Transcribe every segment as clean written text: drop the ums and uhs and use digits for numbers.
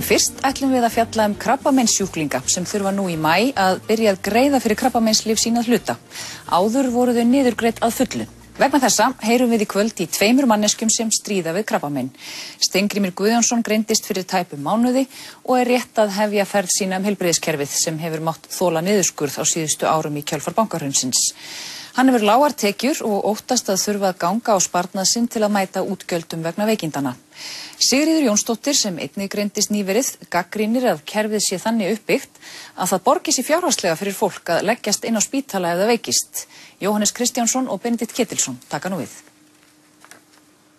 En fyrst ætlum við að fjalla krabbameinssjúklinga sem þurfa nú í maí að byrja að greiða fyrir krabbameinslyf sín að hluta. Áður voru þau niðurgreidd að fullu. Vegna þessa heyrum við í kvöld í 2 manneskjum sem stríða við krabbamein. Steingrímur Guðjónsson greindist fyrir tæpum mánuði og rétt að hefja ferð sína heilbrigðiskerfið sem hefur mátt þola niðurskurð á síðustu árum í kjölfar bankahrunsins. Hann hefur lágar tekjur og óttast að þurfa að ganga á sparnað sinn til að mæta útgjöldum vegna veikindana. Sigríður Jónsdóttir sem einnig greindist nýverið gagnrýnir að kerfið sé þannig uppbyggt að það borgi sig fjárhagslega fyrir fólk að leggjast inn á spítala ef það veikist. Jóhannes Kristjánsson og Benedikt Ketilsson taka nú við.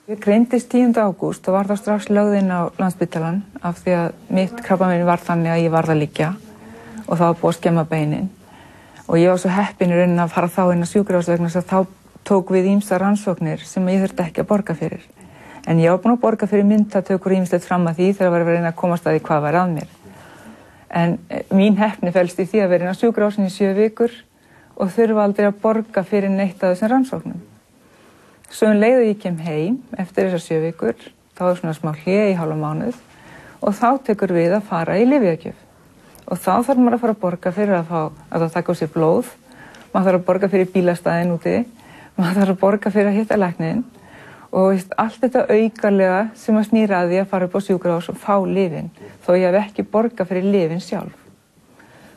Ég greindist 10. ágúst og var þá strax lögð inn á Landspítalann af því að mitt krabbamein var þannig að ég varð að liggja og það var búið að skemma beinin. Og ég var svo heppin í rauninni að fara þá inn á sjúkrahús vegna þess að þá tók við ýmsar rannsóknir sem ég þurfti ekki að borga fyrir. En ég var búin að borga fyrir myndatökur ýmislegt fram að því þegar var að reyna að komast að því hvað var að mér. En mín heppni felst í því að vera inn á sjúkrahúsin í 7 vikur og þurfa aldrei að borga fyrir neitt af þessum rannsóknum. Svo leið og ég kem heim eftir þessar 7 vikur, þá er svona smá hlé í hálfa mánuð og þá tekur við að fara í lyfjagjöf. Og þá þarf maður að fara að borga fyrir að taka á sér blóð, maður þarf að borga fyrir bílastæðin úti, maður þarf að borga fyrir að hitta lækninn og allt þetta aukalega sem að snýra að því að fara upp á sjúkrahús og fá lyfin, þó ég hef ekki borgað fyrir lyfin sjálf.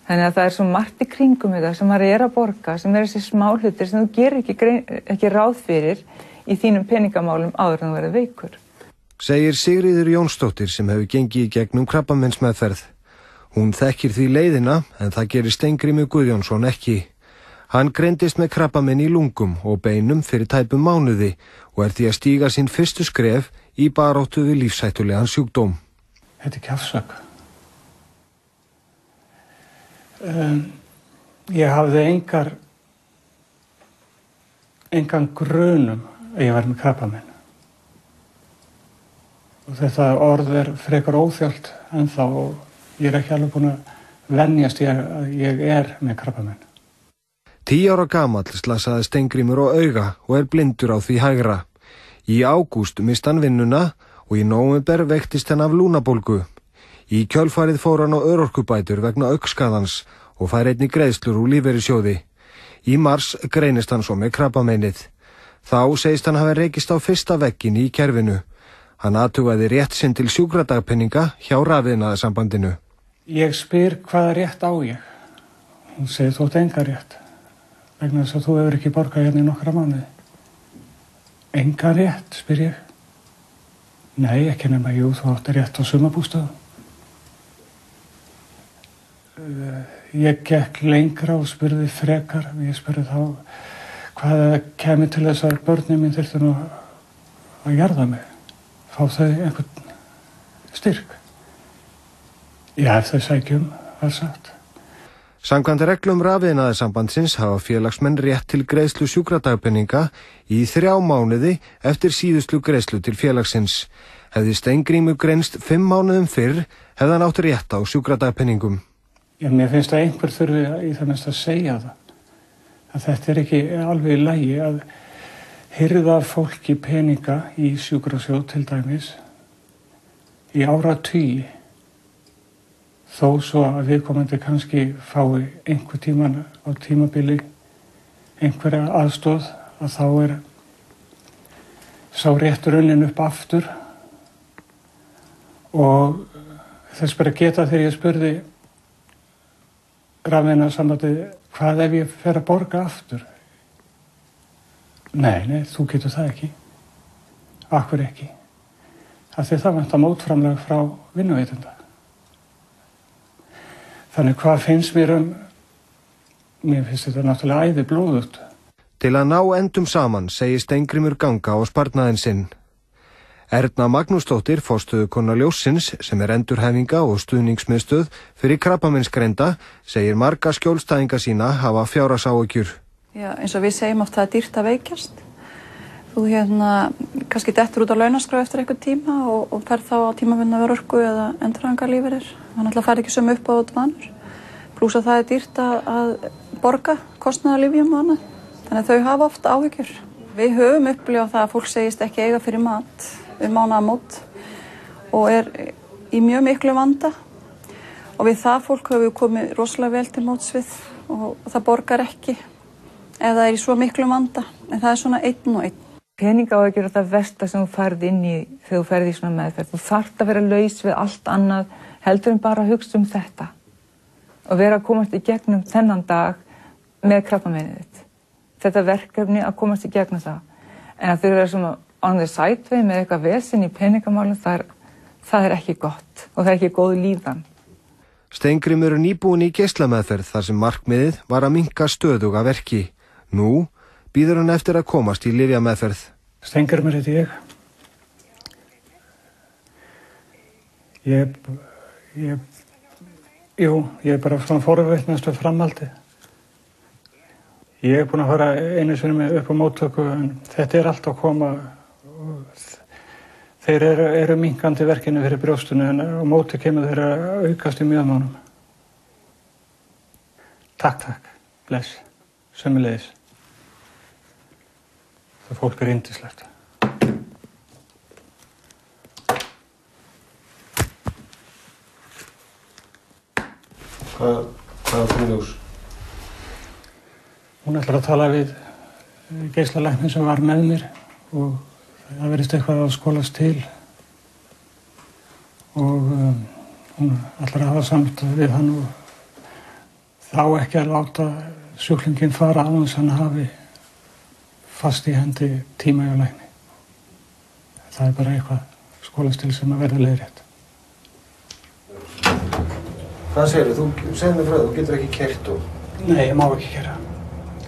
Þannig að það er svo margt í kringum þetta sem maður er að borga, sem er þessi smá hlutir sem þú gerir ekki ráð fyrir í þínum peningamálum áður en þú verður veikur. Segir Sigríður Jónsdóttir sem hefur gengið í gegnum krabbameinsmeðferð. Hún þekkir því leiðina en það gerir Steingrímur Guðjónsson ekki. Hann greindist með krabbamein í lungum og beinum fyrir tæpum mánuði og er því að stíga sín fyrstu skref í baráttu við lífshættulegan sjúkdóm. Þetta er kjafsök. Ég hafði engan grunum að ég var með krabbamein. Og þetta orð er frekar óþjált ennþá og ég er ekki alveg búin að venjast að ég er með krabbamein. 10 ára gamall slasaði Steingrímur á auga og er blindur á því hægra. Í ágúst missti hann vinnuna og í nóvember veiktist hann af lúnabólgu. Í kjölfarið fór hann á örorkubætur vegna augnskaðans og fær einnig greiðslur úr lífeyrissjóði. Í mars greinist hann svo með krabbameinið. Þá segist hann hafi rekist á fyrsta vegginn í kerfinu. Hann athugaði rétt sinn til sjúkradagpenninga hjá Rafiðnaðarsambandinu. Ég spyr hvaða rétt á ég. Hún segir þú átt enga rétt. Vegna þess að þú hefur ekki borgað hérna í nokkra mánuði. Enga rétt, spyr ég. Nei, ekki nema, jú, þú átti rétt á sumarbústaðum. Ég gekk lengra og spurði frekar. Ég spurði þá hvað kemur til þess að börnin mín þyrftu nú að jarða mig. Fá þau einhvern styrk. Já, ef þau sækjum, var sagt. Samkvæmt reglum Rafiðnaðarsambandsins hafa félagsmenn rétt til greiðslu sjúkradagpenninga í 3 mánuði eftir síðustu greiðslu til félagsins. Hefði Steingrímur greinst 5 mánuðum fyrr, hefði hann átt rétt á sjúkradagpenningum. Já, mér finnst að einhver þurfi í það mest að segja það. Að þetta er ekki alveg í lagi að hirða fólki peninga í sjúkrasjóð til dæmis í áratugi. Þó svo að viðkomandi kannski fái einhver tíman á tímabili einhverja aðstoð að þá er sá réttur unnin upp aftur og þess bara geta þegar ég spurði Rafiðnaðarsambandið hvað ef ég fer að borga aftur? Nei, þú getur það ekki. Akkur ekki. Af því það vantar mótframlag frá vinnuveitenda. Þannig hvað finnst mér mér finnst þetta náttúrulega æði blóðugt. Til að ná endum saman segir Steingrímur ganga á sparnaðinn sinn. Erna Magnúsdóttir, forstöðukona Ljóssins, sem er endurhæfinga og stuðningsmiðstöð fyrir krabbameinsgreinda, segir marga skjólstæðinga sína hafa fjárhagsáhyggjur. Já, eins og við segjum oft það er dýrt að veikjast. Þú kannski dettur út á launaskrá eftir einhvern tíma og ferð þá á tímabundna örorku eða endurhæfingarlífeyrir. Þannig að fær ekki sömu upp á vanur. Plús að það er dýrt að borga kostnaðarlyfjum og annað. Þannig að þau hafa oft áhyggjur. Við höfum upplifað það að fólk segist ekki eiga fyrir mat mánaðamót og er í mjög miklu vanda og við það fólk höfum við komið rosalega vel til móts við og það borgar ekki ef það í svo miklu vanda, en það svona einn og einn. Peningaáhyggjur er það versta sem þú færð inn í þegar þú ferð í svona meðferð. Þú þarft að vera laus við allt annað heldur en bara að hugsa þetta og vera að komast í gegnum þennan dag með krabbameinið þitt. Þetta verkefni að komast í gegnum það. En að þurfa að vera svona on the side way með eitthvað vesen í peningamálum, það er ekki gott og það er ekki góð líðan. Steingrímur er nýbúinn í geislameðferð þar sem markmiðið var að minnka stöðuga verki. Nú bíður hann eftir að komast í lyfjameðferð. Steingrímur heiti ég. Ég er bara svona forvitnast við framhaldi. Ég er búinn að fara einu sinni með upp á móttöku en þetta er allt að koma. Þeir eru minnkandi verkinu fyrir brjóstunni en á móti kemur þeir að aukast í mjöðmánum. Takk, bless, sömuleiðis. Það fólk er yndislegt. Hvað kom í ljós? Hún ætlar að tala við geislalækninn sem var með mér og það verðist eitthvað að skolast til og hún ætlar að hafa samt við hann og þá ekki að láta sjúklinginn fara á þess að hann hafi fast í hendi tíma hjá lækni. Það er bara eitthvað skolast til sem að verða leiðrétt. Hvað segirðu? Þú segir mér frá það, þú getur ekki keyrt og... Nei, ég má ekki keyra.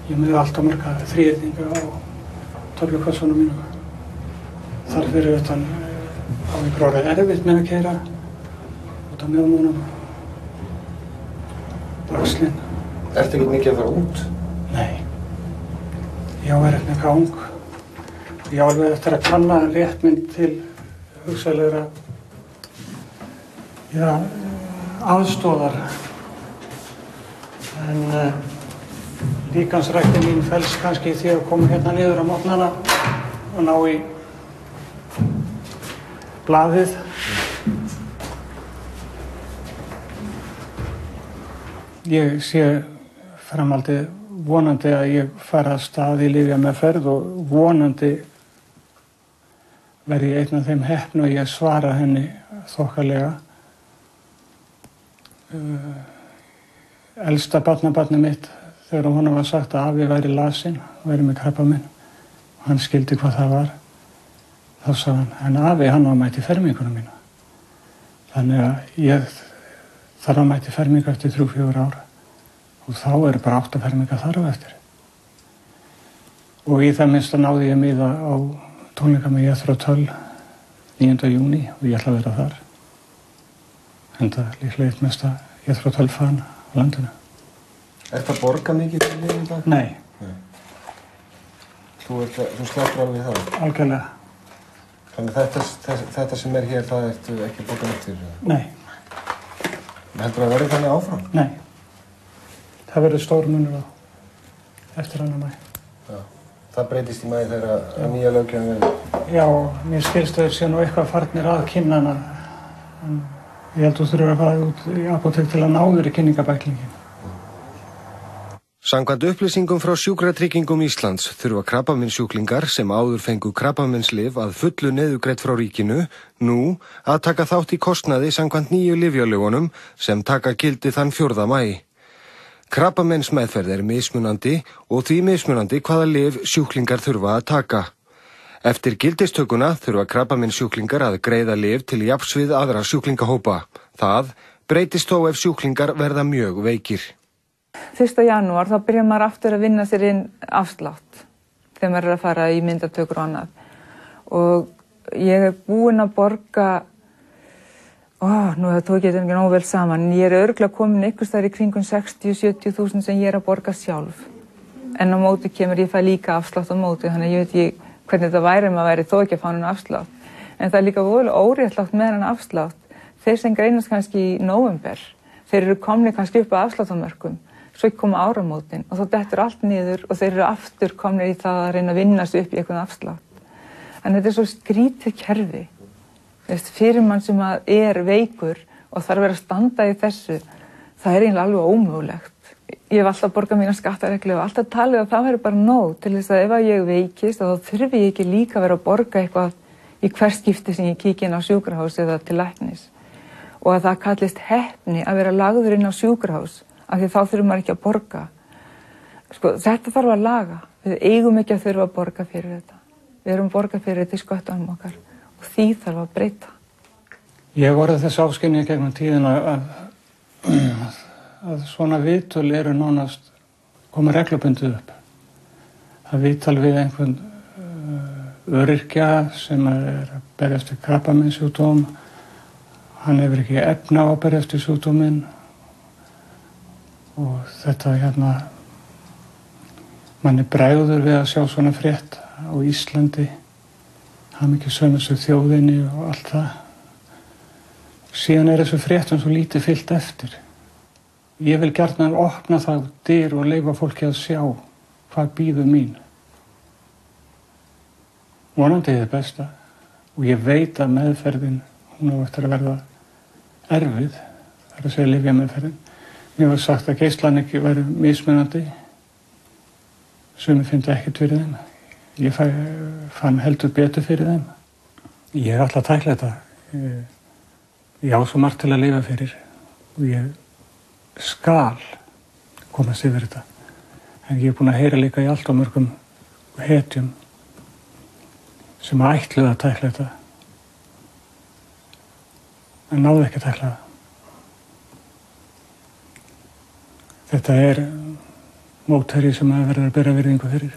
Ég með alltaf marga þríhyrninga á töflukassunum mínum. Þar fyrir utan á ykkur orðið erfitt með að keyra út af mjöðmúnum. Axlinn. Ertu ekki mikið að fara út? Nei. Ég á erfitt með gang. Ég á alveg eftir að kanna rétt minn til hugsanlegra aðstoðar. En líkansræktin mín felst kannski í því að koma hérna niður á morgnana og ná í blaðið. Ég sé framhaldið vonandi að ég fara af stað í lyfjameðferð og vonandi verði ég einn af þeim heppnu og ég svara henni þokkalega. Elsta barnabarnið mitt, þegar honum var sagt að afi væri lasinn og væri með krabbamein og hann skildi hvað það var, þá sagði hann, en afi hann var mætt í ferminguna mína. Þannig að ég þarf að mætt í fermingu eftir 3-4 ára og þá eru bara 8 fermingar þar á eftir. Og í það minnsta náði ég miða á tónleika með Jethro Tull 9. júní og ég ætla að vera þar. Enda líklega eitt mesta Jethro Tull fan á landinu. Ertu að borga mikið til því í dag? Nei. Þú sleppur alveg það? Algjörlega. Þannig þetta sem er hér, það ertu ekki borgað eftir? Nei. Heldur að verði þannig áfram? Nei. Það verður stór munur á eftir 2. maí. Já. Það breytist í maí þegar að nýja löggjöfin verður? Já, mér skilst þau sé nú eitthvað farnir að kynnana. En ég held þú þurfur að fara út í apótek til að ná þér í kynningabæklingin. Samkvæmt upplýsingum frá Sjúkratryggingum Íslands þurfa krabbameinssjúklingar sem áður fengu krabbameinslyf að fullu niðurgreitt frá ríkinu nú að taka þátt í kostnaði samkvæmt nýju lyfjalögunum sem taka gildi þann 4. maí. Krabbameinsmeðferð er mismunandi og því mismunandi hvaða lyf sjúklingar þurfa að taka. Eftir gildistökuna þurfa krabbameinssjúklingar að greiða lyf til jafns við aðra sjúklingahópa. Það breytist þó ef sjúklingar verða mjög veikir. 1. janúar þá byrjar maður aftur að vinna sér inn afslátt þegar maður er að fara í myndatökur og annað. Og ég er búin að borga, nú tók ég þetta ekki nógu vel saman, en ég er örugglega komin einhvers staðar í kringum 60-70 þúsund sem ég er að borga sjálf. En á móti kemur ég fæ líka afslátt á móti, þannig að ég veit ekki hvernig þetta væri maður væri þó ekki að fá hann afslátt. En það er líka voðalega óréttlátt með hann afslátt. Þeir sem greinast kannski í nóvember, þeir eru komni kannski upp að afsláttamörkum. Svo koma áramótin og þá dettur allt niður og þeir eru aftur komnir í það að reyna að vinna sig upp í eitthvað afslátt. En þetta er svo skrítið kerfi. Fyrir mann sem er veikur og þarf að vera að standa í þessu, það eiginlega alveg ómögulegt. Ég hef alltaf borgað mína skattareglu og alltaf talið að það væri bara nóg til þess að ef ég veikist þá þurfi ég ekki líka að vera að borga eitthvað í hvert skipti sem ég kík inn á sjúkrahús eða til læknis. Og að það kallist heppni að vera lagður inn á sjúkrahús af því þá þurfum maður ekki að borga. Þetta þarf að laga. Við eigum ekki að þurfa að borga fyrir þetta. Við erum borgað fyrir þetta í sköttunum okkar og því þarf að breyta. Ég hef orðið þess áskynja gegnum tíðina að svona viðtöl eru nánast koma reglubundið upp. Það viðtal við einhvern öryrkja sem er að berjast við krabbameinssjúkdóm. Hann hefur ekki efni á að berjast við sjúkdóminn og þetta manni bregður við að sjá svona frétt á Íslandi. Hamingjusömustu þjóðinni og allt það. Síðan er þessu fréttum svo lítið fyllt eftir. Ég vil gjarnan opna það dyr og leyfa fólki að sjá hvað bíður mín. Vonandi er það besta og ég veit að meðferðin, hún á eftir að verða erfið, það er að segja lyfjameðferðin. Mér var sagt að geislan ekki væri mismunandi, sumir finna ekkert fyrir þeim. Ég fann heldur betur fyrir þeim. Ég er alltaf að tækla þetta. Ég á svo margt til að lifa fyrir og ég skal komast yfir þetta. En ég er búin að heyra líka í allt á mörgum hetjum sem ætluðu að tækla þetta en náðu ekki að tækla það. Þetta er mótherji sem að verða að bera virðingu fyrir.